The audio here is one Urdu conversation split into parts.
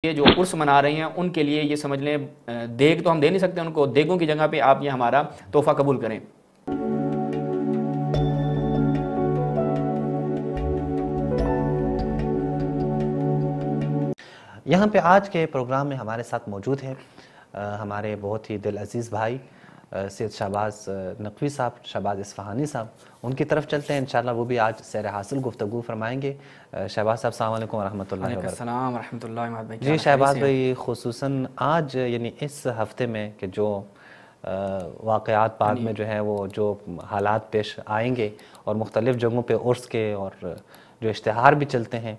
یہ جو عرس منا رہے ہیں ان کے لیے یہ سمجھ لیں دیگ تو ہم دے نہیں سکتے ان کو، دیگوں کی جگہ پہ آپ یہ ہمارا تحفہ قبول کریں۔ یہاں پہ آج کے پروگرام میں ہمارے ساتھ موجود ہیں ہمارے بہت ہی دل عزیز بھائی سید شہباز نقوی صاحب، شہباز اصفہانی صاحب۔ ان کی طرف چلتے ہیں، انشاءاللہ وہ بھی آج سیر حاصل گفتگو فرمائیں گے۔ شہباز صاحب السلام علیکم ورحمۃ اللہ وبرکاتہ۔ السلام ورحمۃ اللہ وبرکاتہ۔ جی شہباز بھائی، خصوصاً آج یعنی اس ہفتے میں کہ جو واقعات بعد میں جو ہیں وہ جو حالات پیش آئیں گے اور مختلف جگہوں پہ عرس کے اور جو اشتہار بھی چلتے ہیں،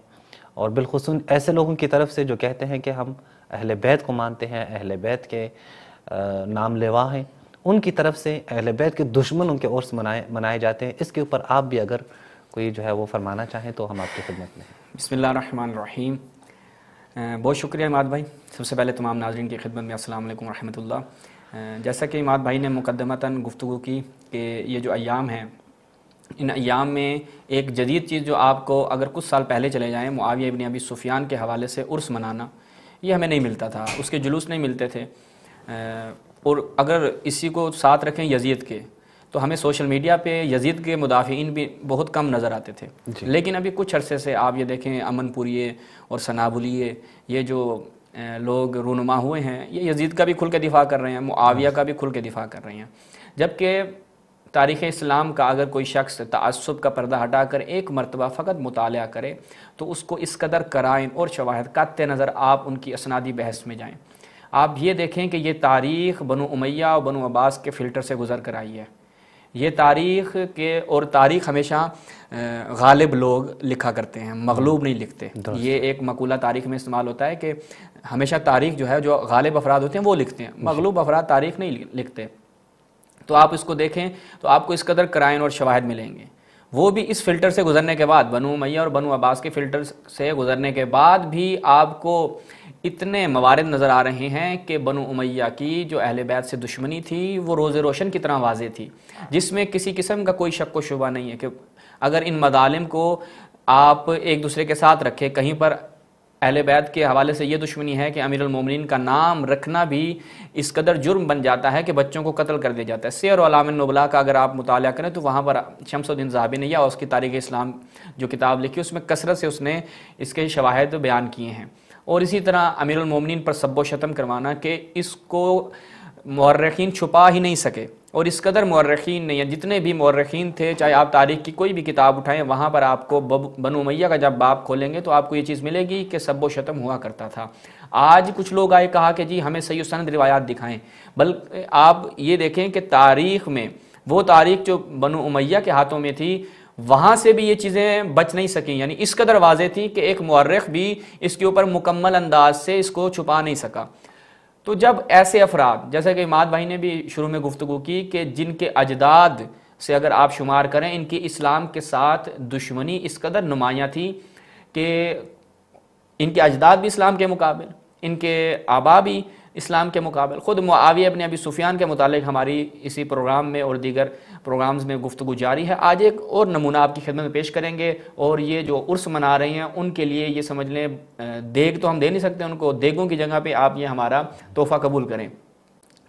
اور بالخصوص ایسے لوگوں کی طرف سے جو کہتے ہیں کہ ہم اہل بیت کو مانتے ہیں، اہل بیت کے نام لیوا ہیں، ان کی طرف سے اہل بیت کے دشمنوں کے عرس منائے جاتے ہیں۔ اس کے اوپر آپ بھی اگر کوئی جو ہے وہ فرمانا چاہیں تو ہم آپ کی خدمت میں ہیں۔ بسم اللہ الرحمن الرحیم۔ بہت شکریہ اماد بھائی، سب سے پہلے تمام ناظرین کی خدمت میں السلام علیکم ورحمۃ اللہ۔ جیسا کہ اماد بھائی نے مقدمتاً گفتگو کی کہ یہ جو ایام ہیں، ان ایام میں ایک جدید چیز جو آپ کو اگر کچھ سال پہلے چلے جائیں، معاویہ ابن ابی سفیان کے حوالے سے عرس منانا، یہ ہمیں نہیں ملتا تھا، اس کے جلوس نہیں ملتے تھے۔ اور اگر اسی کو ساتھ رکھیں یزید کے، تو ہمیں سوشل میڈیا پہ یزید کے مدافعین بھی بہت کم نظر آتے تھے۔ لیکن ابھی کچھ عرصے سے آپ یہ دیکھیں، امن پوریے اور سنابلیے، یہ جو لوگ رونما ہوئے ہیں، یہ یزید کا بھی کھل کے دفاع کر رہے ہیں، معاویہ کا بھی کھل کے دفاع کر رہے ہیں۔ جبکہ تاریخ اسلام کا اگر کوئی شخص تعصب کا پردہ ہٹا کر ایک مرتبہ فقط مطالعہ کرے تو اس کو اس قدر قرائن اور شواہد قاطع نظر آپ ان کی اسنادی بحث میں جائیں، آپ یہ دیکھیں کہ یہ تاریخ بنو امیہ اور بنو عباس کے فلٹر سے گزر کر آئی ہے۔ یہ تاریخ کے اور تاریخ ہمیشہ غالب لوگ لکھا کرتے ہیں، مغلوب نہیں لکھتے۔ یہ ایک مقولہ تاریخ میں استعمال ہوتا ہے کہ ہمیشہ تاریخ جو ہے جو غالب افراد ہوتے ہیں وہ لکھتے ہیں، مغلوب افراد تاریخ نہیں لکھتے۔ تو آپ اس کو دیکھیں تو آپ کو اس قدر قرائن اور شواہد ملیں گے، وہ بھی اس فلٹر سے گزرنے کے بعد، بنو امیہ اور بنو عباس کے فلٹر سے گزرنے کے بعد بھی آپ کو اتنے موارد نظر آ رہے ہیں کہ بنو امیہ کی جو اہل بیت سے دشمنی تھی وہ روز روشن کی طرح واضح تھی، جس میں کسی قسم کا کوئی شک و شبہ نہیں ہے کہ اگر ان مظالم کو آپ ایک دوسرے کے ساتھ رکھیں، کہیں پر اہل بیت کے حوالے سے یہ دشمنی ہے کہ امیر المومنین کا نام رکھنا بھی اس قدر جرم بن جاتا ہے کہ بچوں کو قتل کر دیا جاتا ہے۔ سیر و اعلام النبلاء کا اگر آپ مطالعہ کریں تو وہاں پر شمس الدین ذہبی نے یا اس کی تاریخ اسلام جو کتاب لکھی اس میں کثرت سے اس نے اس کے شواہد بیان کیے ہیں۔ اور اسی طرح امیر المومنین پر سب و شتم کروانا کہ اس کو مورخین چھپا ہی نہیں سکے، اور اس قدر مورخین نے، جتنے بھی مورخین تھے، چاہے آپ تاریخ کی کوئی بھی کتاب اٹھائیں، وہاں پر آپ کو بنو امیہ کا جب باب کھولیں گے تو آپ کو یہ چیز ملے گی کہ سب و شتم ہوا کرتا تھا۔ آج کچھ لوگ آئے کہا کہ جی ہمیں صحیح سند روایات دکھائیں، بلکہ آپ یہ دیکھیں کہ تاریخ میں وہ تاریخ جو بنو امیہ کے ہاتھوں میں تھی وہاں سے بھی یہ چیزیں بچ نہیں سکیں، یعنی اس قدر واضح تھی کہ ایک مورخ بھی اس کے اوپر مکمل انداز سے اس کو چھپا نہیں سکا۔ تو جب ایسے افراد، جیسا کہ اماد بھائی نے بھی شروع میں گفتگو کی کہ جن کے اجداد سے اگر آپ شمار کریں، ان کی اسلام کے ساتھ دشمنی اس قدر نمایاں تھی کہ ان کے اجداد بھی اسلام کے مقابل، ان کے آبا بھی اسلام کے مقابل، خود معاویہ ابن ابی سفیان کے متعلق ہماری اسی پروگرام میں اور دیگر پروگرامز میں گفتگو جاری ہے۔ آج ایک اور نمونہ آپ کی خدمت میں پیش کریں گے، اور یہ جو عرس منا رہے ہیں ان کے لیے یہ سمجھ لیں دیگ تو ہم دے نہیں سکتے ان کو، دیگوں کی جگہ پہ آپ یہ ہمارا تحفہ قبول کریں،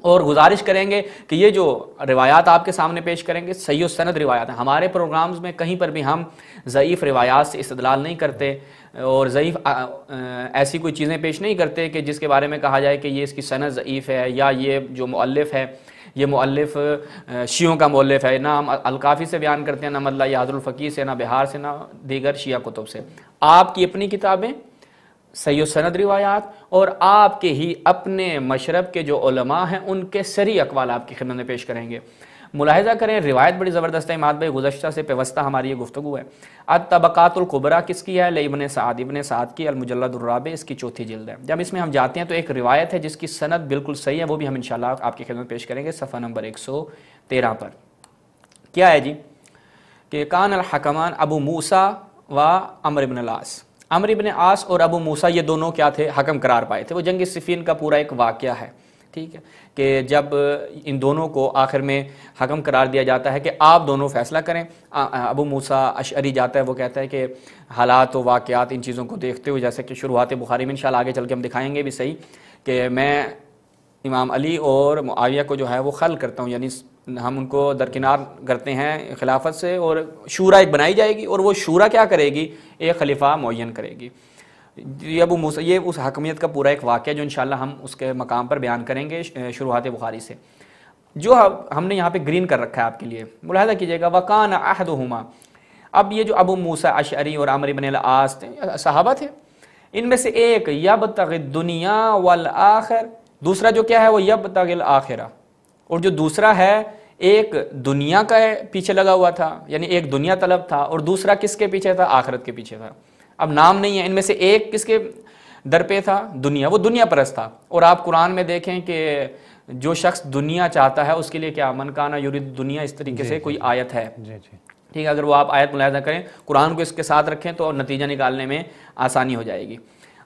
اور گزارش کریں گے کہ یہ جو روایات آپ کے سامنے پیش کریں گے صحیح و سند روایات ہیں۔ ہمارے پروگرامز میں کہیں پر بھی ہم ضعیف روایات سے استدلال نہیں کرتے اور ضعیف ایسی کوئی چیزیں پیش نہیں کرتے کہ جس کے بارے میں کہا جائے کہ یہ اس کی سند ضعیف ہے یا یہ جو مؤلف ہے یہ مؤلف شیعوں کا مؤلف ہے۔ نہ ہم الکافی سے بیان کرتے ہیں، نہ مطلع یادر الفقیہ سے، نہ بہار سے، نہ دیگر شیعہ کتب سے۔ آپ کی اپنی کتابیں، صحیح و سند روایات، اور آپ کے ہی اپنے مشرب کے جو علماء ہیں ان کے صریح اقوال آپ کی خدمت میں پیش کریں گے۔ ملاحظہ کریں روایت بڑی زبردست ہے اماد بھائی، گزشتہ سے پیوستہ ہماری یہ گفتگو ہے۔ الطبقات الکبریٰ کس کی ہے؟ ابن سعد، ابن سعد کی المجلد الرابع، اس کی چوتھی جلد ہے۔ جب اس میں ہم جاتے ہیں تو ایک روایت ہے جس کی سند بالکل صحیح ہے، وہ بھی ہم انشاءاللہ آپ کی خدمت پیش کریں گے صفحہ نمبر 113 پر۔ کیا ہے جی کہ کان الحکمان ابو موسیٰ و عمرو بن العاص، عمرو بن عاص اور ابو موسیٰ یہ دونوں کیا تھے؟ حکم قرار پائے تھے۔ وہ جنگ صفین کا پورا ایک واقعہ ہے، ٹھیک ہے، کہ جب ان دونوں کو آخر میں حکم قرار دیا جاتا ہے کہ آپ دونوں فیصلہ کریں، ابو موسیٰ اشعری جاتا ہے، وہ کہتا ہے کہ حالات و واقعات ان چیزوں کو دیکھتے ہوئے، جیسے کہ شروحات بخاری میں انشاءاللہ آگے چل کے ہم دکھائیں گے بھی صحیح، کہ میں امام علی اور معاویہ کو جو ہے وہ خل کرتا ہوں، یعنی ہم ان کو درکنار کرتے ہیں خلافت سے، اور شورا ایک بنائی جائے گی، اور وہ شورا کیا کرے گی؟ ایک خلیفہ معین کرے گی۔ یہ ابو موسیٰ، یہ اس حکمیت کا پورا ایک واقعہ جو انشاءاللہ ہم اس کے مقام پر بیان کریں گے شروحات بخاری سے، جو ہم نے یہاں پہ گرین کر رکھا ہے آپ کے لیے، ملاحظہ کیجئے گا۔ وَقَانَ أَحْدُهُمَا، اب یہ جو ابو موسیٰ اشعری اور عمرو بن العاص صحابہ تھے، ان میں سے ایک یبتغی الدنیا والآخر، دوسرا جو کیا ہے وہ یبتغی الآخرہ، اور جو دوسرا ہے ایک دنیا کا پیچھے لگا ہوا تھا، یعنی ایک دنیا طلب تھا، اور دوسرا کس کے پیچھے تھا؟ آخرت کے پیچھے تھا۔ اب نام نہیں ہے، ان میں سے ایک کس کے در پہ تھا؟ دنیا، وہ دنیا پرست تھا۔ اور آپ قرآن میں دیکھیں کہ جو شخص دنیا چاہتا ہے اس کے لیے کیا من کانا یرید دنیا، اس طریقے سے کوئی آیت ہے، ٹھیک ہے، اگر وہ آپ آیت ملاحظہ کریں، قرآن کو اس کے ساتھ رکھیں تو نتیجہ نکالنے میں آسانی ہو جائے گی۔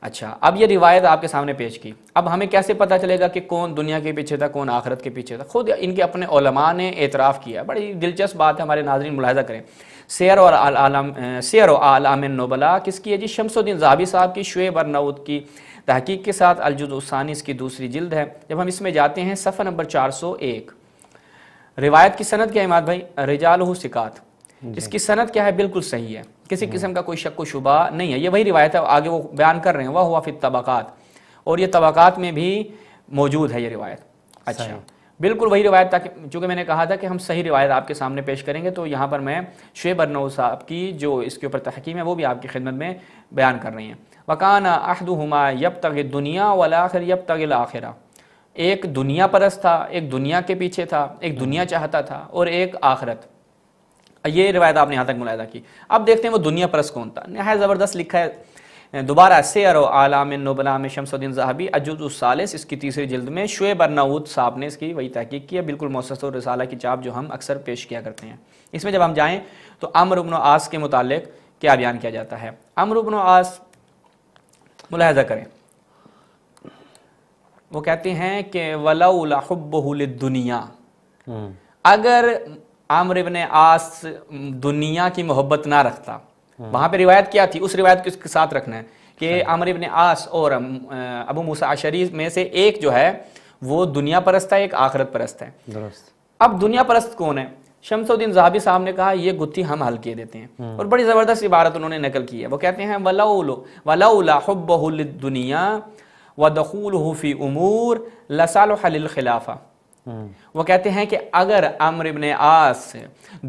اچھا، اب یہ روایت آپ کے سامنے پیش کی، اب ہمیں کیسے پتہ چلے گا کہ کون دنیا کے پیچھے تھا، کون آخرت کے پیچھے تھا؟ خود ان کے اپنے علماء نے اعتراف کیا، بڑی دلچسپ بات ہے، ہمارے ناظرین ملاحظہ کریں۔ سیر و اعلام النبلاء کس کی ہے جی؟ شمس الدین ذہبی صاحب کی، شعیب ارناؤت کی تحقیق کے ساتھ، الجزء الثانی اس کی دوسری جلد ہے۔ جب ہم اس میں جاتے ہیں صفحہ نمبر 401، روایت کی سند کیا ہے عماد بھائی؟ رجالہ ثقات، اس کی سند کیا ہے؟ بالکل صحیح ہے، کسی قسم کا کوئی شک و شبہ نہیں ہے، یہ وہی روایت ہے، آگے وہ بیان کر رہے ہیں، وَهُوَ فِي الطبقات، اور یہ طبقات میں بھی موجود ہے یہ روایت۔ اچھا، بالکل وہی روایت، تاکہ چونکہ میں نے کہا تھا کہ ہم صحیح روایت آپ کے سامنے پیش کریں گے، تو یہاں پر میں شعیب ارناؤت صاحب کی جو اس کے اوپر تحقیق ہے وہ بھی آپ کی خدمت میں بیان کر رہی ہیں۔ وَكَانَ أَحْدُهُمَا يَبْتَغِي الدُّنْيَا وَالْآخَرُ يَبْتَغِي الْآخِرَةَ، ایک دنیا پرست تھا، ایک دنیا کے پیچھے تھا، ایک دنیا چاہتا تھا، اور ایک آخرت۔ یہ روایت آپ نے یہاں تک ملاحظہ کی۔ اب دیکھتے ہیں وہ دنیا پرست کون تھا، نہایت زبردست لکھا ہے دوبارہ سیر و اعلام النبلاء میں شمس الدین ذہبی، الجزء الثالث اس کی تیسری جلد میں، شعیب ارناؤت صاحب نے اس کی وہی تحقیق کی ہے، بالکل مؤسسۃ الرسالہ کی چاپ جو ہم اکثر پیش کیا کرتے ہیں۔ اس میں جب ہم جائیں تو عمرو بن عاص کے متعلق کیا بیان کیا جاتا ہے؟ عمرو بن عاص ملاحظہ کریں، وہ کہتے ہیں کہ وَلَوْلَا حُبُّهُ لِلدُّنْيَا، اگر عمرو بن عاص دنیا کی محبت نہ رکھتا، وہاں پہ روایت کیا تھی؟ اس روایت کو اس کے ساتھ رکھنا ہے کہ عمرو بن عاص اور ابو موسیٰ اشعری میں سے ایک جو ہے وہ دنیا پرست ہے، ایک آخرت پرست ہے۔ درست۔ اب دنیا پرست کون ہے؟ شمس الدین ذہبی صاحب نے کہا یہ گتھی ہم حل کیے دیتے ہیں، اور بڑی زبردست عبارت انہوں نے نقل کی ہے، وہ کہتے ہیں وَلَوْلَا حُبُّهُ لِلدُّنْيَا وَدَخُولُهُ فِي أُمُورٍ لَصَلُحَ لِلْخِلَافَةِ، وہ کہتے ہیں کہ اگر عمرو بن عاص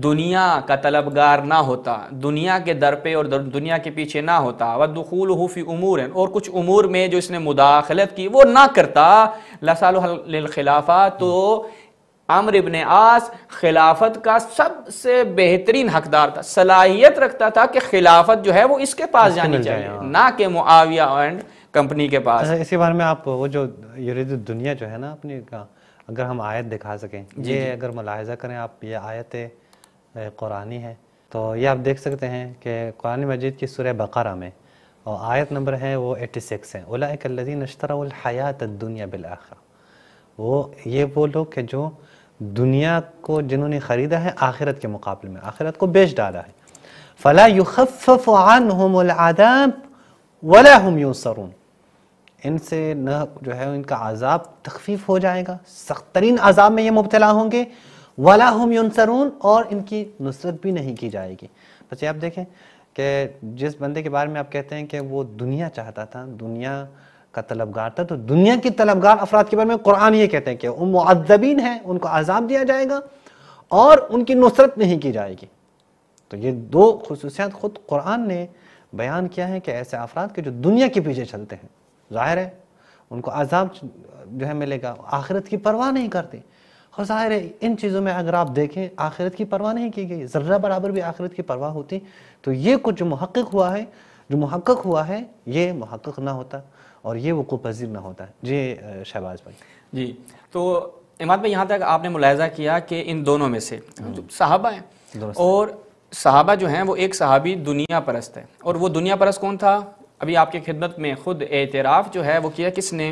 دنیا کا طلبگار نہ ہوتا، دنیا کے در پہ اور دنیا کے پیچھے نہ ہوتا، وَدُخُولُهُ فِي أُمُورٍ، اور کچھ امور میں جو اس نے مداخلت کی وہ نہ کرتا، لَصَلُحَ لِلْخِلَافَةِ، تو عمرو بن عاص خلافت کا سب سے بہترین حقدار تھا، صلاحیت رکھتا تھا کہ خلافت جو ہے وہ اس کے پاس جانی چاہیے، نہ کہ معاویہ اینڈ کمپنی کے پاس۔ اسی بارے میں آپ وہ جو یرید الدنیا جو ہے نا اپنی کا، اگر ہم آیت دکھا سکیں، یہ اگر ملاحظہ کریں آپ، یہ آیت قرآنی ہے، تو یہ آپ دیکھ سکتے ہیں کہ قرآن مجید کی سورہ بقرہ میں، اور آیت نمبر ہے وہ 86 ہے، اولئک الذین اشتروا الحیاۃ الدنیا بالآخرہ، وہ لوگ کہ جو دنیا کو جنہوں نے خریدا ہے آخرت کے مقابلے میں، آخرت کو بیچ ڈالا ہے، فلا یخفف عنہم العذاب ولا هم ینصرون، ان سے نہ جو ہے ان کا عذاب تخفیف ہو جائے گا، سخت ترین عذاب میں یہ مبتلا ہوں گے، ولا هم ینصرون، اور ان کی نصرت بھی نہیں کی جائے گی۔ بس یہ آپ دیکھیں کہ جس بندے کے بارے میں آپ کہتے ہیں کہ وہ دنیا چاہتا تھا، دنیا کا طلبگار تھا، تو دنیا کی طلبگار افراد کے بارے میں قرآن یہ کہتے ہیں کہ وہ معذبین ہیں، ان کو عذاب دیا جائے گا اور ان کی نصرت نہیں کی جائے گی۔ تو یہ دو خصوصیات خود قرآن نے بیان کیا ہے کہ ایسے افراد کے جو دنیا کے پیچھے چلتے ہیں، ظاہر ہے ان کو عذاب جو ہے ملے گا، آخرت کی پرواہ نہیں کرتے، اور ظاہر ہے ان چیزوں میں اگر آپ دیکھیں آخرت کی پرواہ نہیں کی گئی، ذرہ برابر بھی آخرت کی پرواہ ہوتی تو یہ کچھ جو محقق ہوا ہے یہ محقق نہ ہوتا اور یہ وقوع پذیر نہ ہوتا ہے۔ جی شہباز بھائی۔ جی، تو عماد بھائی یہاں تک آپ نے ملاحظہ کیا کہ ان دونوں میں سے صحابہ ہیں، اور صحابہ جو ہیں وہ ایک صحابی دنیا پرست ہے، اور وہ دنیا پرست کون تھا؟ ابھی آپ کی خدمت میں خود اعتراف جو ہے وہ کیا کس نے؟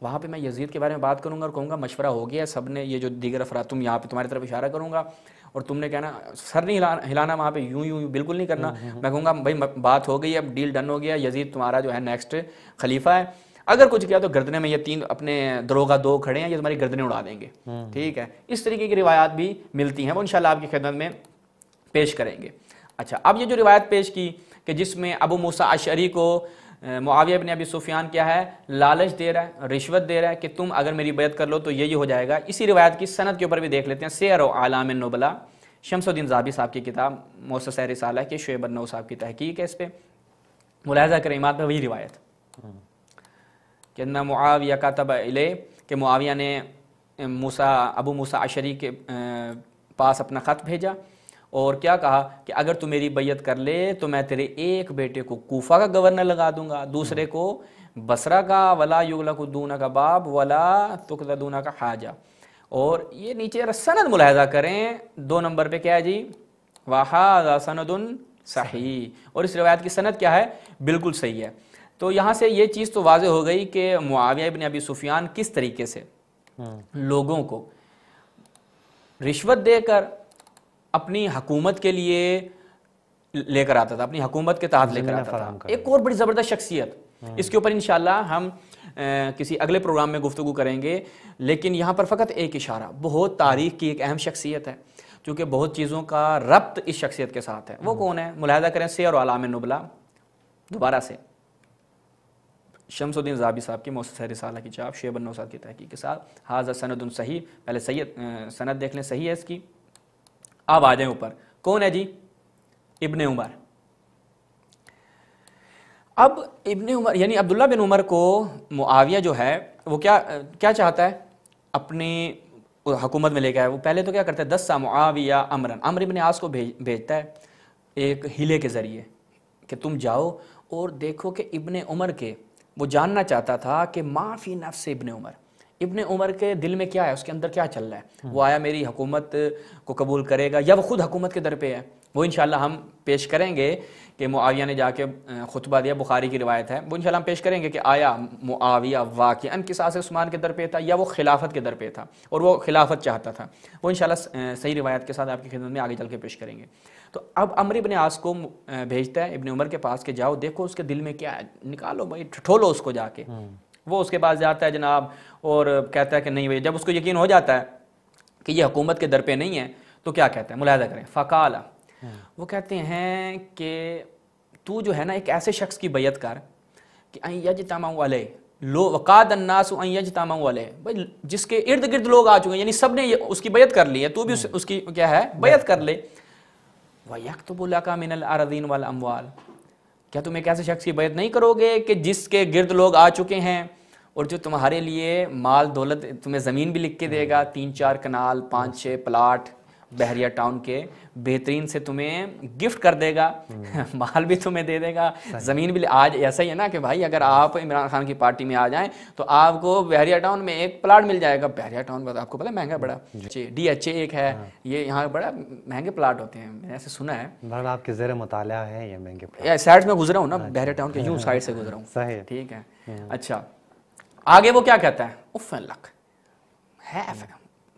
وہاں پہ میں یزید کے بارے میں بات کروں گا اور کہوں گا مشورہ ہو گیا سب نے, یہ جو دیگر افراد, تم یہاں پہ تمہاری طرف اشارہ کروں گا اور تم نے کہنا, سر نہیں ہلانا وہاں پہ, یوں بالکل نہیں کرنا. میں کہوں گا بھائی بات ہو گئی, اب ڈیل ڈن ہو گیا, یزید تمہارا جو ہے نیکسٹ خلیفہ ہے. اگر کچھ کیا تو گردنے میں یہ 3 اپنے دروغہ 2 کھڑے ہیں, یہ تمہاری گردنیں اڑا دیں گے. ٹھیک ہے, اس طریقے کی روایات بھی ملتی ہیں, وہ انشاءاللہ آپ کی خدمت میں پیش کریں گے. اچھا, اب یہ جو روایت پیش کی کہ جس میں ابو موسیٰ اشعری کو معاویہ بن ابی سفیان کیا ہے, لالچ دے رہا ہے, رشوت دے رہا ہے کہ تم اگر میری بیعت کر لو تو یہ ہو جائے گا. اسی روایت کی سند کے اوپر بھی دیکھ لیتے ہیں. سیر و اعلام النبلاء, شمس الدین ذہبی صاحب کی کتاب, مؤسسہ رسالہ کے شعیب النو صاحب کی تحقیق ہے اس پہ. ملاحظہ کریں ایماد میں وہی روایت کہ نہ معاویہ کاتب الیہ, کہ معاویہ نے ابو موسیٰ اشعری کے پاس اپنا خط بھیجا اور کیا کہا کہ اگر تو میری بیعت کر لے تو میں تیرے ایک بیٹے کو کوفہ کا گورنر لگا دوں گا, دوسرے کو بصرہ کا, ولا یغلق دون کا باب ولا تقضى دون کا حاجہ. اور یہ نیچے سند ملاحظہ کریں 2 نمبر پہ کیا ہے جی, وَهَذَا سَنَدٌ صحیح, اور اس روایت کی سند کیا ہے, بالکل صحیح ہے. تو یہاں سے یہ چیز تو واضح ہو گئی کہ معاویہ بن ابی سفیان کس طریقے سے لوگوں کو رشوت دے کر اپنی حکومت کے لیے لے کر آتا تھا, اپنی حکومت کے تحت لے کر آتا تھا. ایک اور بڑی زبردست شخصیت, اس کے اوپر انشاءاللہ ہم کسی اگلے پروگرام میں گفتگو کریں گے, لیکن یہاں پر فقط ایک اشارہ, بہت تاریخ کی ایک اہم شخصیت ہے کیونکہ بہت چیزوں کا ربط اس شخصیت کے ساتھ ہے. وہ کون ہے؟ ملاحظہ کریں سیر و اعلام النبلاء, دوبارہ سے شمس الدین ذہبی صاحب کی مؤسسہ رسالہ کی چاپ, شعیب النو صاحب کی تحقیق کے ساتھ. ھذا سند صحیح, پہلے سند دیکھ لیں, صحیح ہے اس کی. اب آ جائیں اوپر, کون ہے جی؟ ابن عمر. اب ابن عمر یعنی عبداللہ بن عمر کو معاویہ جو ہے وہ کیا چاہتا ہے, اپنی حکومت میں لے کے آیا. وہ پہلے تو کیا کرتا ہے, 10 سا معاویہ امرن, عمرو بن عاص کو بھیجتا ہے ایک ہیلے کے ذریعے کہ تم جاؤ اور دیکھو کہ ابن عمر کے, وہ جاننا چاہتا تھا کہ ما فی نفس ابن عمر کے دل میں کیا ہے, اس کے اندر کیا چل رہا ہے. وہ آیا میری حکومت کو قبول کرے گا یا وہ خود حکومت کے در پہ ہے. وہ انشاءاللہ ہم پیش کریں گے کہ معاویہ نے جا کے خطبہ دیا, بخاری کی روایت ہے, وہ انشاءاللہ ہم پیش کریں گے کہ آیا معاویہ واقعاً قصاص عثمان کے در پہ تھا یا وہ خلافت کے در پہ تھا اور وہ خلافت چاہتا تھا. وہ انشاءاللہ صحیح روایت کے ساتھ آپ کی خدمت میں آگے چل کے پیش کریں گے. تو اب عمرو بن عاص کو بھیجتا ہے ابن عمر کے پاس کہ جاؤ دیکھو اس کے دل میں کیا ہے, نکالو بھائی, ٹھٹولو اس کو جا کے. وہ اس کے پاس جاتا ہے جناب اور کہتا ہے کہ نہیں بھائی, جب اس کو یقین ہو جاتا ہے کہ یہ حکومت کے در پہ نہیں ہے تو کیا کہتا ہے, ملاحظہ کریں. فقال, وہ کہتے ہیں کہ تو جو ہے نا ایک ایسے شخص کی بیعت کر کہ ان یجتمعوا علیہ, وقاد الناس ان یجتمعوا علیہ, بھائی جس کے ارد گرد لوگ آ چکے ہیں, یعنی سب نے اس کی بیعت کر لی ہے, تو بھی اس کی کیا ہے, بیعت کر لے. وَيَكْتُبُ لَكَ مِنَ الْأَرَضِينَ وَالْأَمْوَالِ, کیا تم ایک ایسے شخص کی بیعت نہیں کرو گے کہ جس کے گرد لوگ آ چکے ہیں اور جو تمہارے لیے مال دولت, تمہیں زمین بھی لکھ کے دے گا, 3-4 کنال 5-6 پلاٹ بحریہ ٹاؤن کے بہترین سے تمہیں گفٹ کر دے گا, مال بھی تمہیں دے دے گا, زمین بھی. آج ایسا ہی ہے نا کہ بھائی اگر آپ عمران خان کی پارٹی میں آ جائیں تو آپ کو بحریہ ٹاؤن میں ایک پلاٹ مل جائے گا. بحریہ ٹاؤن آپ کو پتہ مہنگا بڑا, DHA ایک ہے, یہ یہاں بڑا مہنگے پلاٹ ہوتے ہیں, میں نے ایسے سنا ہے. بہرحال آپ کے زیر مطالعہ ہے یہ مہنگے پلاٹ. سائڈ میں گزرا ہوں نا, بحریہ ٹاؤن کے یوں سائڈ سے گزرا ہوں. صحیح, ٹھیک ہے. اچھا آگے وہ کیا کہتا ہے, اف لک, ہے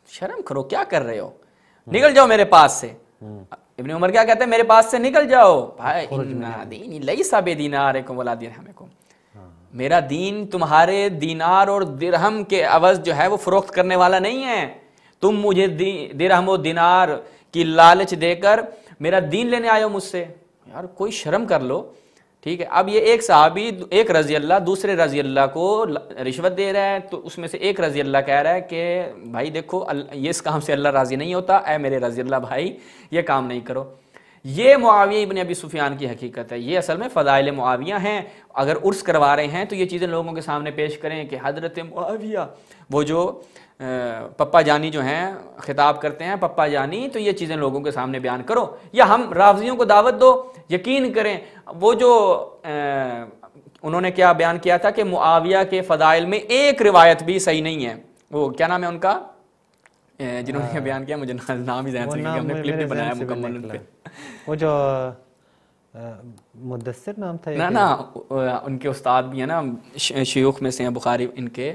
شرم کرو, کیا کر رہے ہو, نکل جاؤ میرے پاس سے. ابن عمر کیا کہتے ہیں, میرے پاس سے نکل جاؤ بھائی. ان دینی لیس بدینارکم ولا درہمکم, میرا دین تمہارے دینار اور درہم کے عوض جو ہے وہ فروخت کرنے والا نہیں ہے. تم مجھے درہم و دینار کی لالچ دے کر میرا دین لینے آئے ہو مجھ سے. یار کوئی شرم کر لو. ٹھیک ہے. اب یہ ایک صحابی, ایک رضی اللہ دوسرے رضی اللہ کو رشوت دے رہا ہے, تو اس میں سے ایک رضی اللہ کہہ رہا ہے کہ بھائی دیکھو یہ اس کام سے اللہ راضی نہیں ہوتا, اے میرے رضی اللہ بھائی یہ کام نہیں کرو. یہ معاویہ ابن ابی سفیان کی حقیقت ہے. یہ اصل میں فضائل معاویہ ہیں. اگر عرس کروا رہے ہیں تو یہ چیزیں لوگوں کے سامنے پیش کریں کہ حضرت معاویہ, وہ جو پپا جانی جو ہیں خطاب کرتے ہیں پپا جانی, تو یہ چیزیں لوگوں کے سامنے بیان کرو, یا ہم رافضیوں کو دعوت دو. یقین کریں وہ جو انہوں نے کیا بیان کیا تھا کہ معاویہ کے فضائل میں ایک روایت بھی صحیح نہیں ہے. وہ کیا نام ہے ان کا, جنہوں نے بیان کیا, مجھے نام ہی ذہن سے نہیں, ہم نے کلپ بھی بنایا مکمل ان پہ. وہ جو مدثر نام تھا نا, ان کے استاد بھی ہیں نا, شیوخ میں سے ہیں بخاری ان کے,